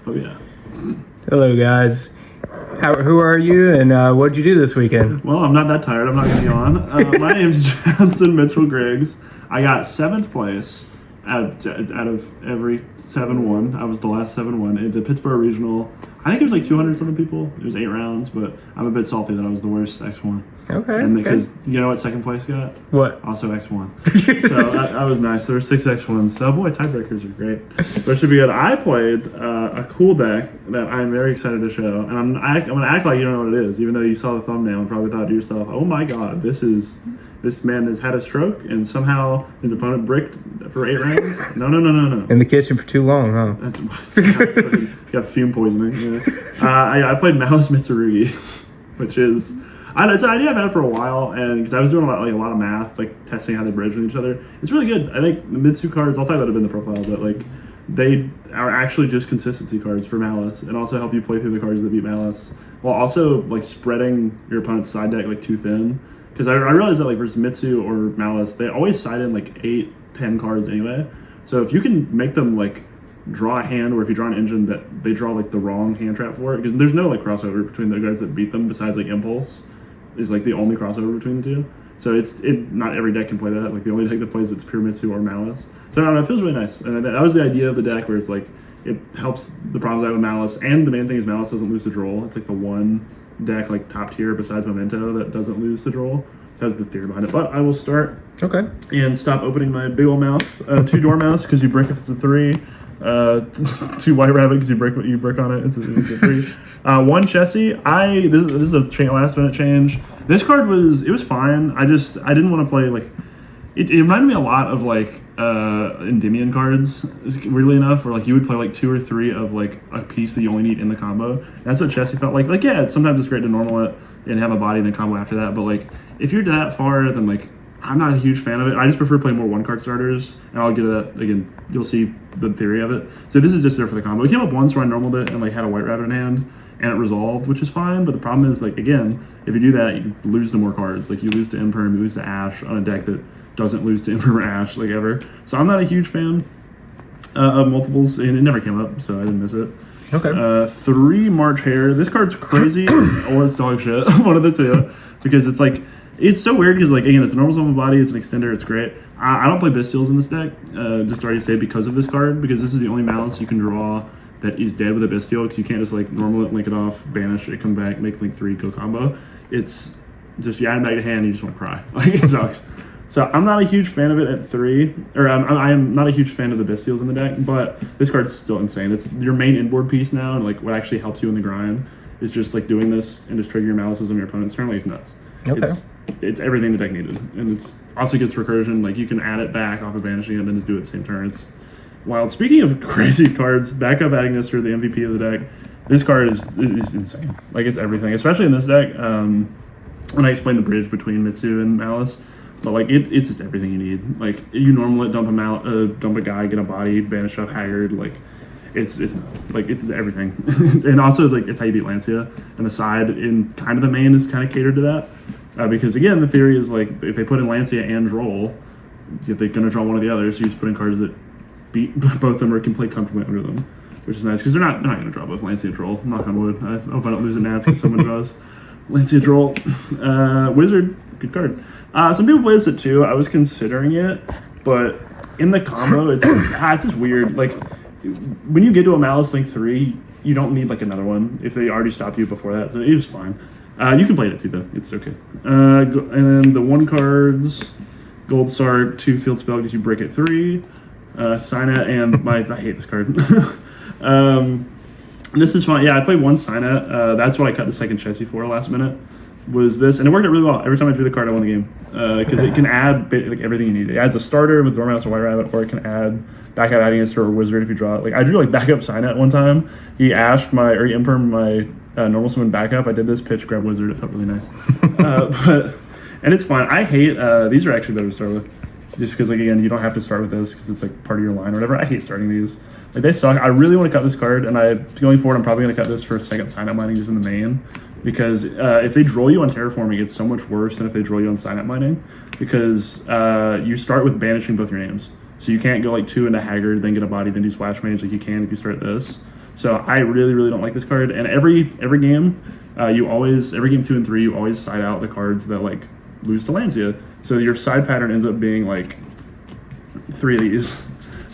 Oh yeah. Hello, guys. Who are you, and what'd you do this weekend? Well, I'm not that tired. I'm not going to be on. My name's Johnson Mitchell Griggs. I got 7th place out of every 7-1. I was the last 7-1 in the Pittsboro Regional. I think it was like 200 something people. It was 8 rounds, but I'm a bit salty that I was the worst X1. Okay. And because you know what 2nd place got? What? Also X1. So that was nice. There were 6 X1s. So boy, tiebreakers are great. But it should be good. I played a cool deck that I'm very excited to show, and I'm going to act like you don't know what it is, even though you saw the thumbnail and probably thought to yourself, "Oh my God, this man has had a stroke, and somehow his opponent bricked for 8 rounds." No. In the kitchen for too long, huh? That's got fume poisoning. Yeah. I played Maliss Mitsurugi, which is it's an idea I've had for a while, and because I was doing a lot of math, like testing how they bridge with each other. It's really good. I think the Mitsu cards, I'll talk about it in the profile, but like they are actually just consistency cards for Maliss, and also help you play through the cards that beat Maliss, while also like spreading your opponent's side deck like too thin. Because I realized that like versus Mitsu or Maliss, they always side in like 8-10 cards anyway. So if you can make them like draw a hand, or if you draw an engine that they draw like the wrong hand trap for it, because there's no like crossover between the guys that beat them besides like Impulse is like the only crossover between the two. So not every deck can play that. Like the only deck that plays it's pure Mitsu or Maliss. So I don't know, it feels really nice. And that was the idea of the deck, where it's like it helps the problems I have with Maliss, and the main thing is Maliss doesn't lose to Droll. It's like the one deck like top tier besides Memento that doesn't lose to Droll. So that's the theory behind it. But I will start. Okay. And stop opening my big old mouth. 2 Dormouse because you break if it's a 3. 2 White Rabbit because you break on it. It's a 3. 1 Chessie. This is a last minute change. This card was fine. I didn't want to play like it reminded me a lot of like Endymion cards, weirdly enough, where like you would play like 2 or 3 of like a piece that you only need in the combo. And that's what Chessie felt like. Like yeah, sometimes it's great to normal it and have a body and then combo after that, but like if you're that far, then like I'm not a huge fan of it. I just prefer playing more 1-card starters, and I'll get to that again. You'll see the theory of it. So this is just there for the combo. It came up once where I normaled it and like had a White Rabbit in hand, and it resolved, which is fine. But the problem is, like again, if you do that, you lose to more cards. Like you lose to Imperm, you lose to Ash on a deck that doesn't lose to Imperm or Ash like ever. So I'm not a huge fan of multiples, and it never came up, so I didn't miss it. Okay. 3 March Hare. This card's crazy, or it's dog shit. One of the two, because it's like. It's so weird because, like, again, it's a normal summon body, it's an extender, it's great. I don't play Bystials in this deck, just already say because of this card, because this is the only Maliss you can draw that is dead with a Bystial, because you can't just, like, normal it, link it off, banish it, come back, make link 3, go combo. It's just, you add it back to hand, you just want to cry. Like, it sucks. So I'm not a huge fan of it at 3, or I am not a huge fan of the Bystials in the deck, but this card's still insane. It's your main inboard piece now, and, like, what actually helps you in the grind is just, like, doing this and just triggering your Malisses on your opponent's turn. Like, it's nuts. Okay. It's everything the deck needed, and it's also gets recursion. Like you can add it back off of banishing it and then just do it at the same turn. It's wild. Speaking of crazy cards, backup Agnister, the MVP of the deck. This card is insane. Like it's everything, especially in this deck. When I explain the bridge between Mitsu and Maliss, but like it's just everything you need. Like you normal it, dump a guy, get a body, banish up Haggard. Like it's nuts. Like it's everything, and also like it's how you beat Lancia. And the side in kind of the main is kind of catered to that. Because again, the theory is like if they put in Lancia and Droll, if they're going to draw one of the others, so you just put in cards that beat both of them or can play comfortably under them, which is nice because they're not going to draw both Lancia and Droll. Knock on wood. I hope I don't lose a Nats because someone draws Lancia Droll. Wizard, good card. Some people play this at 2. I was considering it, but in the combo, it's just weird. Like when you get to a Maliss Link 3, you don't need like another one if they already stopped you before that. So it was fine. You can play it at 2 though. It's okay. And then the 1 cards, Gold Sark, 2 field spell because you break at 3. Signet and I hate this card. This is fun. Yeah, I played 1 Signet. That's what I cut the second Chessie for last minute. Was this, and it worked out really well. Every time I drew the card, I won the game because it can add like everything you need. It adds a starter with Dormouse or White Rabbit, or it can add backup Agnister or Wizard if you draw it. Like I drew like backup Signet one time. He ashed he impermed my normal summon backup. I did this pitch, grab Wizard. It felt really nice. And it's fine. I hate these are actually better to start with, just because like again you don't have to start with this because it's like part of your line or whatever. I hate starting these. Like they suck. I really want to cut this card, and going forward I'm probably going to cut this for a second sign up mining just in the main. Because if they draw you on Terraforming, it's so much worse than if they draw you on Sign-Up Mining. Because you start with banishing both your names. So you can't go like 2 into Haggard, then get a body, then do Splash Mage like you can if you start this. So I really, really don't like this card. And every game, every game 2 and 3, you always side out the cards that like lose to Lancia. So your side pattern ends up being like 3 of these,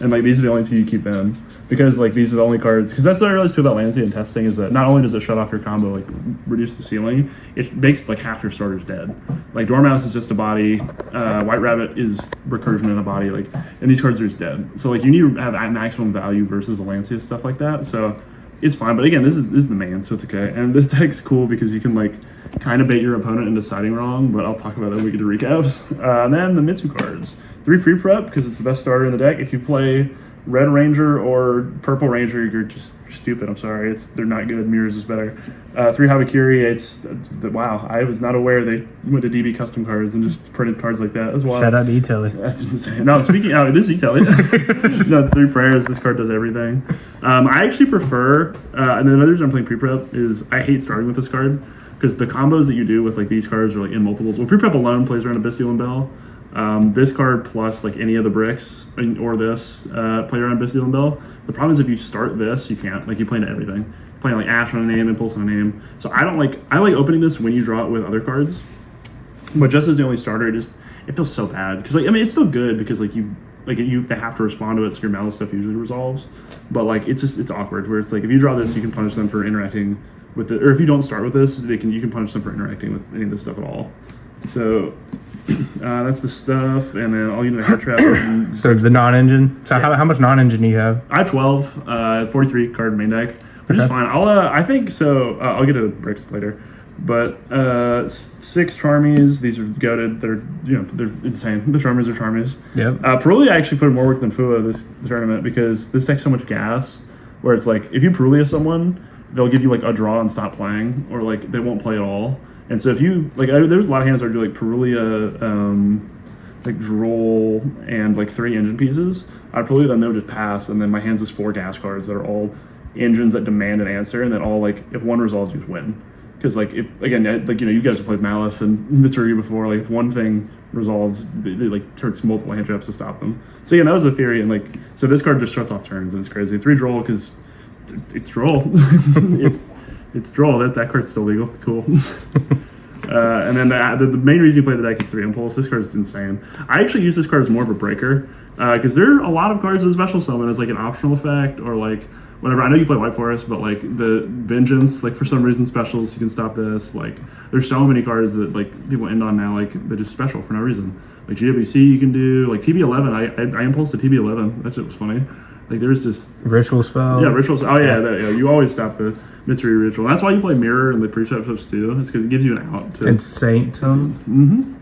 and like these are the only 2 you keep in. Because like these are the only cards, because that's what I realized too about Lancia and testing is that not only does it shut off your combo, like reduce the ceiling, it makes like half your starters dead. Like Dormouse is just a body, White Rabbit is recursion in a body, like, and these cards are just dead. So like you need to have at maximum value versus a Lancia stuff like that. So it's fine, but again, this is the main, so it's okay. And this deck's cool because you can like kind of bait your opponent into siding wrong, but I'll talk about that when we get to recaps. And then the Mitsu cards, 3 pre-prep because it's the best starter in the deck. If you play Red Ranger or Purple Ranger, you're just stupid. I'm sorry. They're not good. Mirrors is better. 3 Habakiri. Wow. I was not aware they went to DB custom cards and just printed cards like that. That's wild. Shout out to Italy. That's insane. No, speaking out, this is Italy. No, 3 prayers. This card does everything. I actually prefer, and then another reason I'm playing pre-prep is I hate starting with this card because the combos that you do with like these cards are like in multiples. Well, pre-prep alone plays around a Bastille and Bell. This card plus like any of the bricks or this play around Bastille and Bell. The problem is if you start this, you can't. Like you play into everything. You're playing like Ash on a name, Impulse on a name. So I like opening this when you draw it with other cards. But just as the only starter, it feels so bad because like I mean it's still good because like they have to respond to it, so your Malice stuff usually resolves. But like it's awkward where it's like if you draw this, you can punish them for interacting with it, or if you don't start with this, you can punish them for interacting with any of this stuff at all. So that's the stuff, and then I'll use my heart trap. So the non-engine. So how much non-engine do you have? I have 12, 43 card main deck, which is fine. I think so. I'll get to bricks later, but 6 Charmies. These are goated. They're insane. The Charmies are Charmies. Yep. Perulia actually put in more work than Fua this tournament because this deck's so much gas. Where it's like if you Perulia someone, they'll give you like a draw and stop playing, or like they won't play at all. And so if you like, there was a lot of hands where I do like Perulia, like Droll, and like 3 engine pieces. I'd Perulia them, they would just pass, and then my hands is 4 gas cards that are all engines that demand an answer, and then all like if one resolves, you just win. Because like if again, like you guys have played Malice and Mitsurugi before, like if one thing resolves, they like turns multiple hand traps to stop them. So yeah, that was the theory, and like so this card just shuts off turns, and it's crazy. 3 Droll because it's Droll. It's Droll. That card's still legal. It's cool. And then the main reason you play the deck is 3 Impulse. This card's insane. I actually use this card as more of a breaker because there are a lot of cards that special summon as like an optional effect or like whatever. I know you play White Forest, but like the Vengeance, like for some reason specials, you can stop this. Like there's so many cards that like people end on now, like they're just special for no reason. Like GWC you can do, like TB11. I impulsed to TB11. That shit was funny. Like there's just ritual spell. Yeah, rituals. Oh yeah, you always stop the Mystery Ritual. That's why you play Mirror and the pre-step steps too. It's because it gives you an out. And Saint Tome.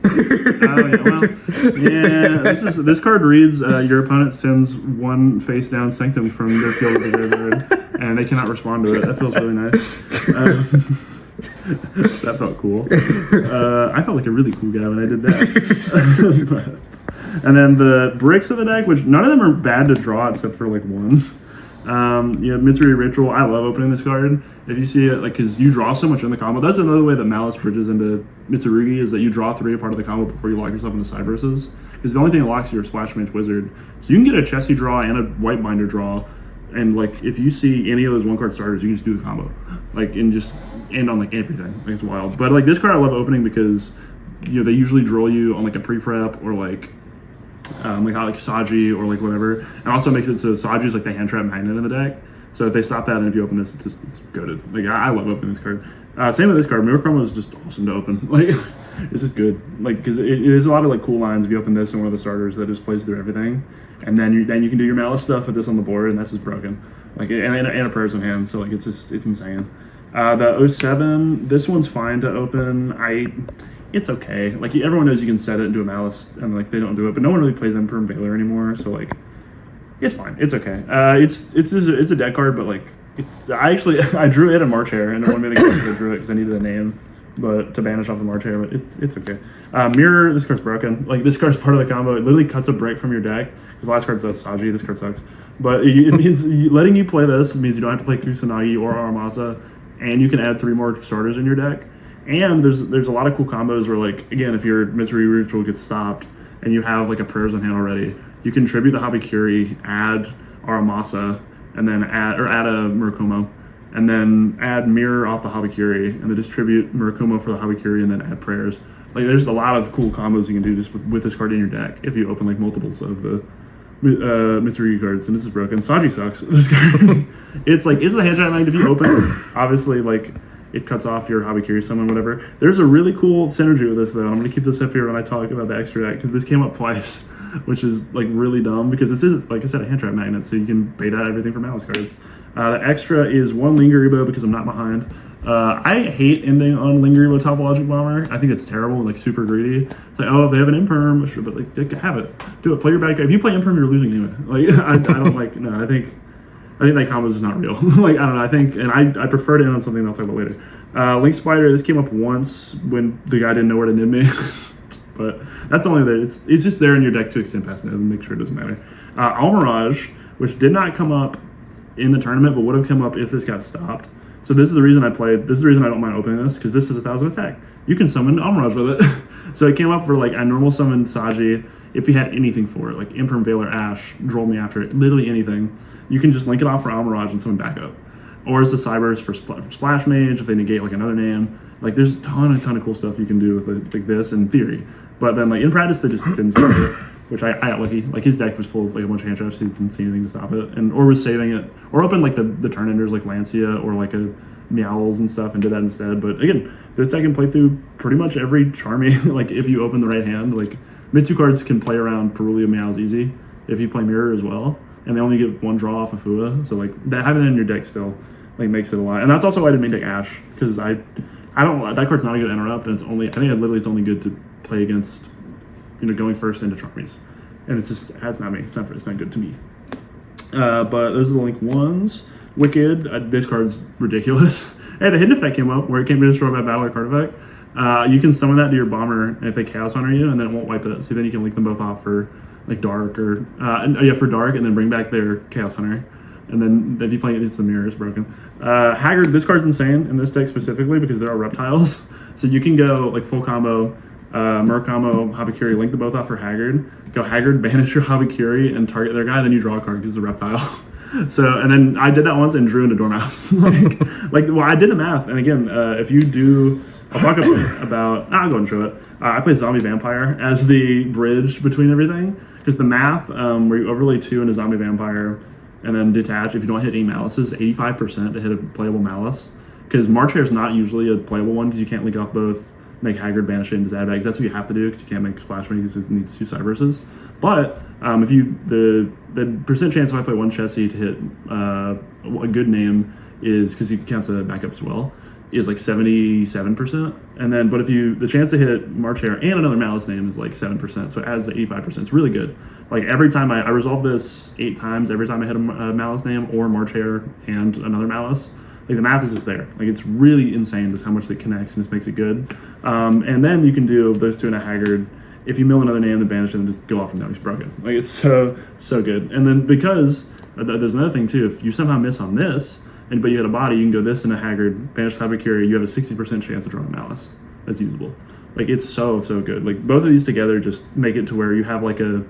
This card reads: your opponent sends 1 face down Sanctum from their field of the graveyard, and they cannot respond to it. That feels really nice. So that felt cool. I felt like a really cool guy when I did that. And then the bricks of the deck, which none of them are bad to draw except for like 1. Mitsurugi Ritual. I love opening this card. If you see it, like, because you draw so much in the combo. That's another way that Malice bridges into Mitsurugi is that you draw 3 part of the combo before you lock yourself into side verses. Because the only thing that locks you are Splash Mage Wizard. So you can get a Chessie draw and a White Binder draw. And like, if you see any of those 1-card starters, you can just do the combo, like, and just end on like everything. Like, it's wild. But like this card, I love opening because they usually draw you on like a pre-prep or like Saji or like whatever. And also makes it so Saji is like the hand trap magnet in the deck. So if they stop that and if you open this, it's goated. Like I love opening this card. Same with this card. Mirror Chroma is just awesome to open. Like this is good. Like because it is a lot of like cool lines if you open this and one of the starters that just plays through everything, and then you can do your Malice stuff with this on the board, and that's just broken. Like and a prayers in hand. So like it's insane. The 07, this one's fine to open. It's okay. Like everyone knows you can set it and do a Malice, and like they don't do it, but no one really plays Emperor and Valor anymore. So like, it's fine. It's okay. It's a deck card, but like I drew it in March Hare, and one of the things I drew it because I needed a name, but to banish off the March Hare. But it's okay. Mirror. This card's broken. Like this card's part of the combo. It literally cuts a break from your deck because the last card says Saji. This card sucks, but it means letting you play this means you don't have to play Kusanagi or Aramasa, and you can add 3 more starters in your deck. And there's a lot of cool combos where, like, again, if your Mitsurugi Ritual gets stopped and you have like a prayers on hand already, you can tribute the Habakiri, add Aramasa, and then add a Murakumo, and then add Mirror off the Habakiri, and then distribute Murakumo for the Habakiri, and then add Prayers. Like, there's a lot of cool combos you can do just with this card in your deck if you open like multiples of the Mitsurugi cards, and this is broken. Saji sucks. This card, it's a hand trap mag. If you open it, obviously, like, it cuts off your Habakiri summon, whatever. There's a really cool synergy with this, though. I'm going to keep this up here when I talk about the extra deck, because this came up twice, which is, like, really dumb, because this is, like I said, a hand trap magnet, so you can bait out everything from Malice cards. The extra is 1 Lingeribo, because I'm not behind. I hate ending on Lingeribo Topologic Bomber. I think it's terrible, like, super greedy. It's like, oh, if they have an Imperm, sure, but, like, they can have it. Do it. Play your bad guy. If you play Imperm, you're losing anyway. Like, I don't like, no, I think that combo is not real. Like, I don't know, and I prefer to end on something I'll talk about later. Link Spider, this came up once when the guy didn't know where to nib me. But that's only there. It's just there in your deck to extend past nib and make sure it doesn't matter. Almirage, which did not come up in the tournament, but would have come up if this got stopped. So this is the reason I played. This is the reason I don't mind opening this, because this is 1,000 attack. You can summon Almirage with it. So it came up for, like, I normal summon Saji if you had anything for it, like Imperm, Veil, or Ash, Droll Me after it, literally anything. You can just link it off for Almirage and summon backup. Or it's a Cybers for Splash Mage if they negate, like, another name. Like, there's a ton of cool stuff you can do with it, like this in theory. But then, like, in practice, they just didn't stop it, which I got lucky. Like, his deck was full of, like, a bunch of hand traps, so he didn't see anything to stop it. Or was saving it. Or opened, like, the turn enders, like Lancia or, like, a Meowls and stuff, and did that instead. But again, this deck can play through pretty much every Charmy. Like, if you open the right hand, like, mid-2 cards can play around Perulio Meows easy if you play Mirror as well. And they only get 1 draw off of Fua. So, like, that having that in your deck still, like, makes it a lot. And that's also why I didn't make deck Ash, because I don't, that card's not a good interrupt, and it's only, I think literally it's only good to play against, going first into Charmies. And it's just, it's not me. It's not good to me. But those are the Link ones. Wicked, this card's ridiculous. Hey, the hidden effect came up where it can't be destroyed by battle or card effect. You can summon that to your bomber if they Chaos Hunter you, and then it won't wipe it. So then you can link them both off for, like, Dark or for Dark, and then bring back their Chaos Hunter. And then if you play it, it's the Mirror is broken. Haggard, this card's insane in this deck specifically because there are reptiles. So you can go, like, full combo, Murakumo, Habakiri, link them both off for Haggard. Go Haggard, banish your Habakiri, and target their guy, then you draw a card because it's a reptile. So, and then I did that once and drew into Dormouse. Well, I did the math. And again, if you do, I'll talk about, I'll go and show it. I play Zombie Vampire as the bridge between everything. Because the math, where you overlay 2 into Zombie Vampire and then detach, if you don't hit any malices, 85% to hit a playable malice. Because March Hare is not usually a playable one because you can't link off both, make Haggard, banish it into Zadbags. That's what you have to do because you can't make Splash Mage because it needs 2 Cyberses. But if you, the percent chance if I play 1 Chessie to hit a good name is, because he counts a backup as well, is like 77%. And then, but if you, the chance to hit March Hare and another Malice name is like 7%. So it adds 85%. It's really good. Like every time I resolve this 8 times, every time I hit a Malice name or March Hare and another Malice, like the math is just there. Like it's really insane just how much it connects and this makes it good. And then you can do those 2 and a Haggard. If you mill another name, then banish it and just go off and now he's broken. Like it's so good. And then because there's another thing too, if you somehow miss on this, but you hit a body, you can go this in a Haggard, banish Habakiri, you have a 60% chance to draw a Malice. That's usable. Like it's so good. Like both of these together just make it to where you have like a,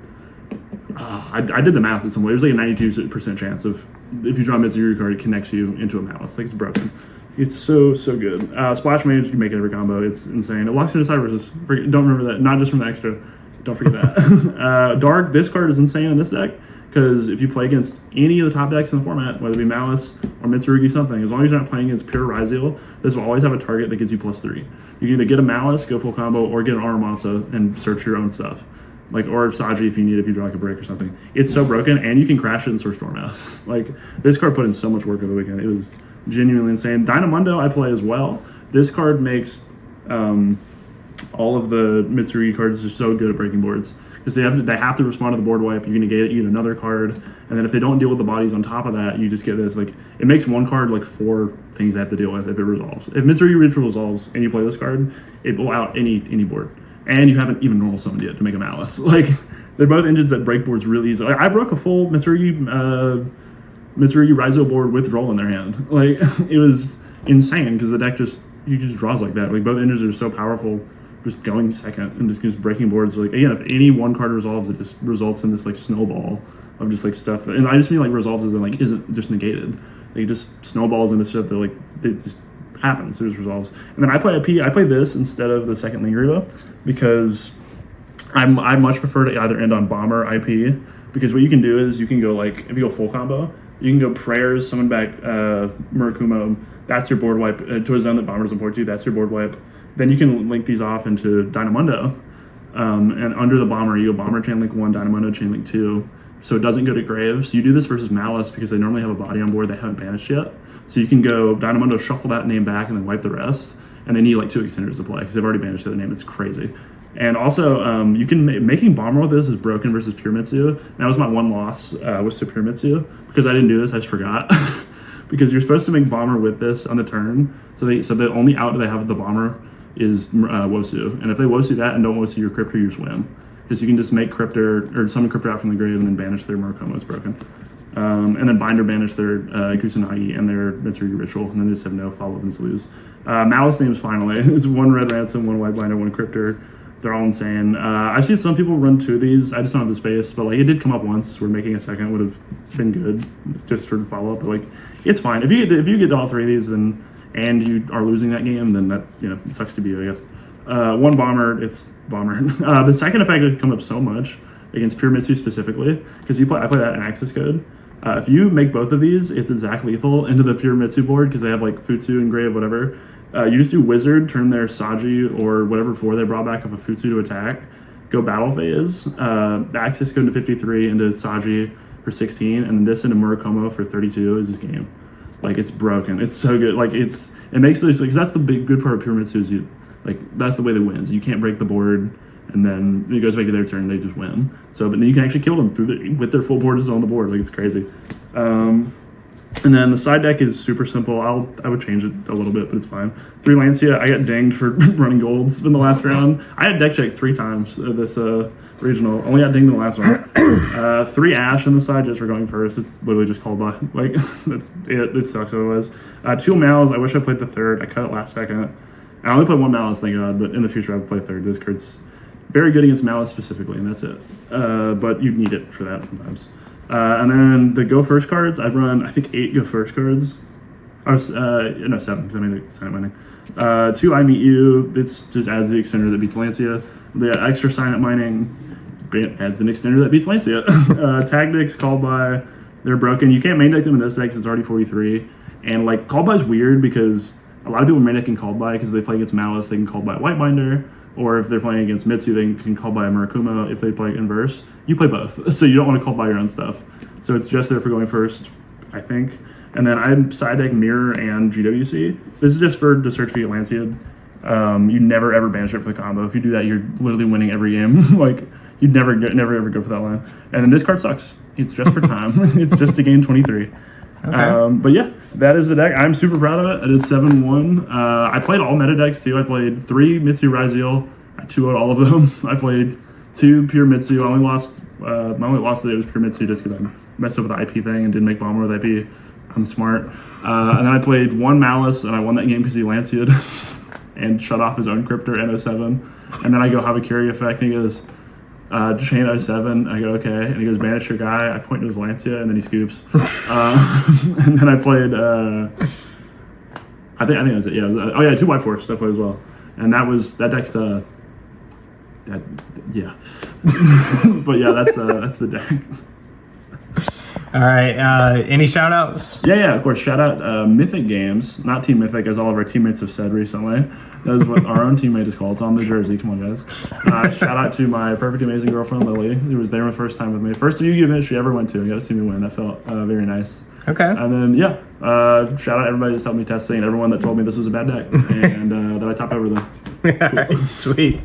I did the math in some way. It was like a 92% chance of if you draw a Mitsurugi card, it connects you into a Malice. Like it's broken. It's so good. Splash Mage, you make it every combo. It's insane. It locks into Cyberses. Don't remember that. Not just from the extra. Don't forget that. Dark, this card is insane in this deck because if you play against any of the top decks in the format, whether it be Malice or Mitsurugi something, as long as you're not playing against pure Ryzeal, this will always have a target that gives you +3. You can either get a Malice, go full combo, or get an Aramasa and search your own stuff. Like, or Saji if you need, if you draw like a break or something. It's so broken, and you can crash it and search Dormouse. Like, this card put in so much work over the weekend. It was genuinely insane. Dynamundo I play as well. This card makes all of the Mitsurugi cards just so good at breaking boards. Because they have to respond to the board wipe. You're going to get it, you get another card. And then if they don't deal with the bodies on top of that, you just get this. Like, it makes one card like 4 things they have to deal with if it resolves. If Mitsurugi Ritual resolves and you play this card, it will out any board. And you haven't even normal summoned yet to make a Malice. Like, they're both engines that break boards really easily. I broke a full Mitsurugi Ryzo board with Droll in their hand. Like, it was insane because the deck just draws like that. Like, both engines are so powerful, just going second and just breaking boards. Like, again, if any one card resolves, it just results in this, like, snowball of just like stuff, and I just mean like resolves as in like isn't just negated. Like just snowballs into stuff that like it just happens. There's resolves, and then I play IP. I play this instead of the second Lingeriva because I much prefer to either end on bomber or IP, because what you can do is you can go like if you go full combo, you can go prayers, summon back Murakumo. That's your board wipe to a zone that bomber doesn't port to. That's your board wipe. Then you can link these off into Dynamundo. And under the bomber, you go bomber chain link 1, Dynamundo chain link 2. So it doesn't go to Graves. You do this versus Malice because they normally have a body on board they haven't banished yet. So you can go Dynamundo, shuffle that name back, and then wipe the rest. And they need like 2 extenders to play because they've already banished the other name. It's crazy. And also, you can making bomber with this is broken versus Pure Mitsu. That was my one loss with Pure Mitsu because I didn't do this. I just forgot. Because you're supposed to make bomber with this on the turn. So the only out they have with the bomber is Wosu. And if they Wosu that and don't Wosu your Cryptor, you just win. Because you can just make Cryptor, or summon Cryptor out from the grave and then banish their Murakumo is broken. And then Binder banish their Kusanagi and their Mitsurugi Ritual, and then they just have no follow-up and just lose. Malice names finally. It's 1 red ransom, 1 white binder, 1 Cryptor. They're all insane. I've seen some people run 2 of these. I just don't have the space, but like it did come up once where making a second would have been good just for follow-up. But like it's fine. If you get all 3 of these, then and you are losing that game, then that it sucks to be you, I guess. 1 bomber, it's bomber. The second effect would come up so much against Pure Mitsu specifically because I play that in access code. If you make both of these, it's exact lethal into the Pure Mitsu board because they have like Futsu and Grave, whatever. You just do Wizard, turn their Saji or whatever 4 they brought back up a Futsu to attack, go Battle Phase, access code into 53 into Saji for 16, and this into Murakumo for 32 is this game. Like it's broken. It's so good. Like it makes this because that's the big good part of Pure Mitsu is that's the way they win. So you can't break the board, and then it goes back to their turn. They just win. So but then you can actually kill them with their full board is on the board. Like it's crazy. And then the side deck is super simple. I would change it a little bit, but it's fine. 3 Lancia. I got dinged for running golds in the last round. I had deck check 3 times this regional. Only got dinged in the last one. 3 Ash on the side just for going first. It's literally just called by. Like that's it. It sucks otherwise. 2 Malice. I wish I played the 3rd. I cut it last second. I only played 1 Malice, thank God. But in the future, I would play 3rd. This card's very good against Malice specifically, and that's it. But you need it for that sometimes. And then the go first cards, I run, I think 8 go first cards. No, 7, because I made a sign mining. 2 I Meet You, this just adds the extender that beats Lancia. The extra sign up mining adds an extender that beats Lancia. Tactics, Called By, they're broken. You can't main deck them in this deck because it's already 43. And like, Called By is weird because a lot of people main decking Called By because if they play against Malice, they can Called By White Binder. Or if they're playing against Mitsu, they can Call By a Murakumo. If they play inverse, you play both. So you don't want to Call By your own stuff. So it's just there for going first, I think. And then I side deck Mirror and GWC. This is just for to search for your Lancia. You never ever banish it for the combo. If you do that, you're literally winning every game. Like you'd never ever go for that line. And then this card sucks. It's just for time. It's just to gain 23. Okay. But yeah, that is the deck. I'm super proud of it. I did 7-1. I played all meta decks too. I played 3 Mitsu Raziel. I 2-0'd all of them. I played 2 Pure Mitsu. My only loss today was Pure Mitsu just because I messed up with the IP thing and didn't make bomber with IP. I'm smart. And then I played 1 Malice and I won that game because he Lancia'd and shut off his own Cryptor N07. And then I go Habakiri effect and he goes, chain 07. I go, okay. And he goes, banish your guy. I point to his Lancia and then he scoops. And then I played, I think that's it. Yeah. 2 White Force I played as well. And that deck's, yeah. But yeah, that's the deck. All right. Any shout outs? Yeah, of course. Shout out Mythic Games, not Team Mythic, as all of our teammates have said recently. That is what our own teammate is called. It's on the jersey. Come on, guys. Shout out to my perfect, amazing girlfriend, Lily, who was there my first time with me. First Yu-Gi-Oh event she ever went to. You got to see me win. That felt very nice. Okay. And then, shout out everybody that's helped me testing and everyone that told me this was a bad deck and that I topped over them. Cool. Sweet.